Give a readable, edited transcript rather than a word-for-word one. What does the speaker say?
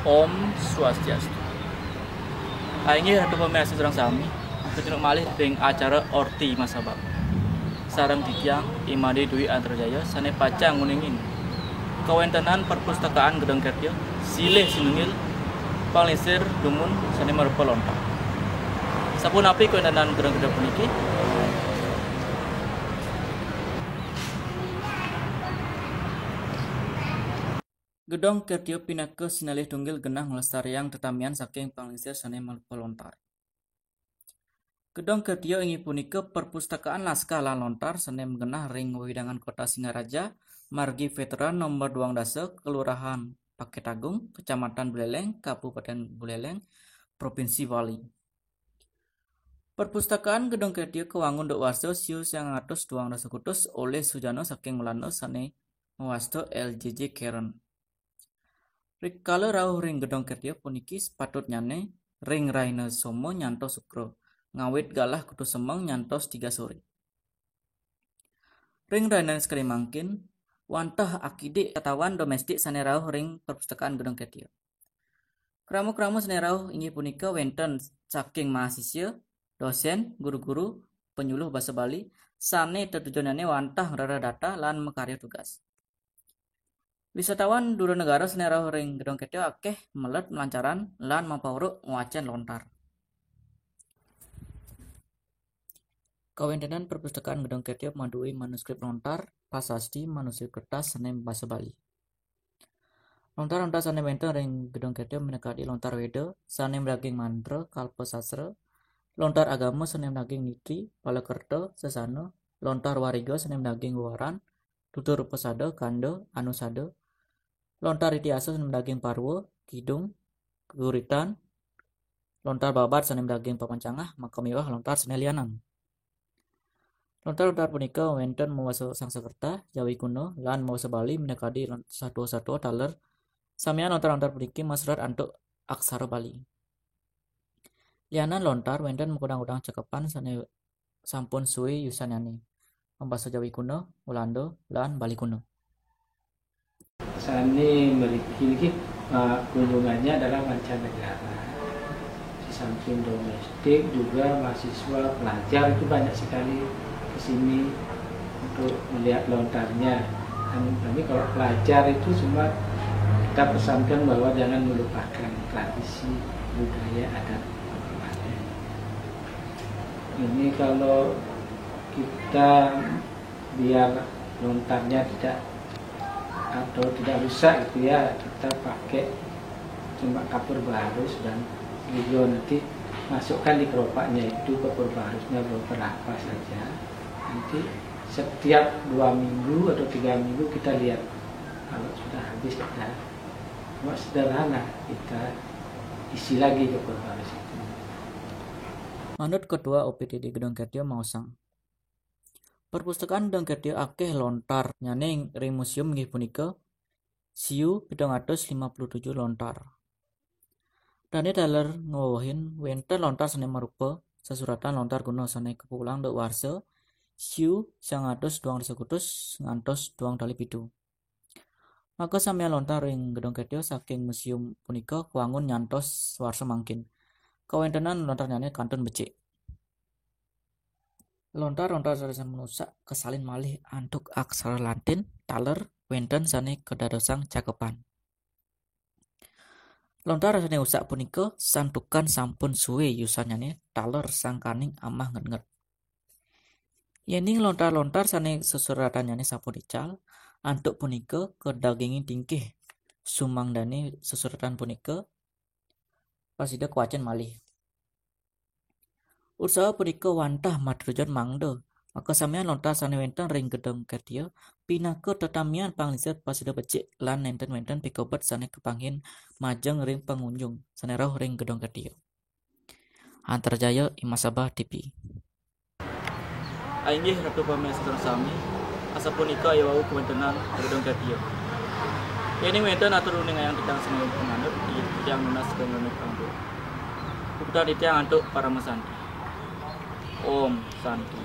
Om Swastiastu. Aingih ratu pemirsa serang sami, kecenuk malih ring acara orti masabab. Sarang dikiang imade dwi antarjaya sane pacang nguningin. Kawentenan perpustakaan Gedong Kertya, silih sinungil, panglisir dumun sane marupa lontar. Sapun api kawentenan Gedong Kertya puniki. Gedong Kertya pinaka sinalih tunggil genah nglestariang tetamian saking panglisir sane marupa lontar. Gedong Kertya inggih punika perpustakaan naskah lan lontar sane genah ring wewidangan kota Singaraja, margi veteran nomor 12 Kelurahan Paketagung, Kecamatan Buleleng, Kabupaten Buleleng, Provinsi Bali. Perpustakaan Gedong Kertya kewangun dok warsa siu 100 kutus oleh Sujana saking Melano sane mewasta LJJ Karen. Rikala rawuh ring Gedong Kertya puniki sepatutnyane ring raina somo nyantos sukra, ngawit galah kudu semeng nyantos 3 sore. Ring raina sekali mangkin wantah akidik katawan domestik sane rawuh ring perpustakaan Gedong Kertya. Kramu-kramu sane rawuh inggih punika wenten saking mahasiswa, dosen, guru-guru, penyuluh basa Bali sane tetujonane wantah ngrara data lan makarya tugas. Wisatawan dura negara sane rawuh ring Gedong Kertya akeh melet melancaran lan mapauruk ngwacen lontar. Kawentenan perpustakaan Gedong Kertya maduwi manuskrip lontar, prasasti, manuskrip kertas sane basa Bali. Lontar-lontar sane wenten ring Gedong Kertya minangka lontar Weda sane daging mantra, kalpa sastra, lontar agama sane daging niti, palakerta, sesana, lontar wariga sane daging waran, tutur pesada, kanda, anusada, lontar itiasa sane daging parwa, kidung, keguritan, lontar babat sane daging papancangah, makamiwah lontar sane lianan. Lontar-lontar punika wenten mawas Sangsekerta, Jawi kuno, lan mawas Bali minangkadi satwa-satwa taler. Samian lontar-lontar puniki masrat antuk aksara Bali. Lianan lontar wenten mengudang-udang cakepan sane sampun suwe yusanane. Membasa Jawi kuno, Walanda, lan Bali kuno. Sane memiliki kunjungannya adalah mancanegara. Di samping domestik juga mahasiswa pelajar itu banyak sekali ke sini untuk melihat lontarnya. Tapi kalau pelajar itu cuma kita pesankan bahwa jangan melupakan tradisi budaya adat. Ini kalau kita biar lontarnya tidak rusak gitu ya, kita pakai cuma kapur barus dan video nanti masukkan di keropaknya itu kapur barusnya beberapa saja. Nanti setiap 2 minggu atau 3 minggu kita lihat, kalau sudah habis kita cuma sederhana kita isi lagi kapur barus itu. Manut Ketua OPTD Gedong Kertya maosang. Perpustakaan Gedong Kertya akeh lontar nyaning ring museum nggih punika siu 757 lontar. Dane daler ngowahin wenten lontar sane marupa sesuratan lontar kuno sane kepulang dok warsa siu 100 kutus ngantos 2 Maka sampeyan lontar ring Gedong Kertya saking museum punika kuangun nyantos warsa mangkin. Kawentenan lontar nyane kantun becik. Lontar-lontar saresan menusak kesalin malih antuk aksara Latin, taler, wenten sane kedadosang cakepan. Lontar sane usak punika santukan sampun suwe yusanyane taler sangkaning amah nget-nget. Yening lontar-lontar sane sesuratanyane sampun ical, antuk punika kedagingin tingkih. Sumangdane sesuratan punika pasida kuacen malih. Usaha punika wantah madrujan mangda, maka sampeyan lontar sane wenten ring Gedong Kertya pinaka tetamian panglisir pasida becik lan wenten pikobet sane kepanghin majeng ring pengunjung sane rawuh ring Gedong Kertya. Antarjaya Imasabah TV. Ainggih ratu pamirsa sami, asapunika aya wau kewentenan Gedong Kertya. Ini wenten atur uning ayang titang sing penganut tiyang nunas dengan pangdo. Putra tiyang antuk para mesanti. Om Santi.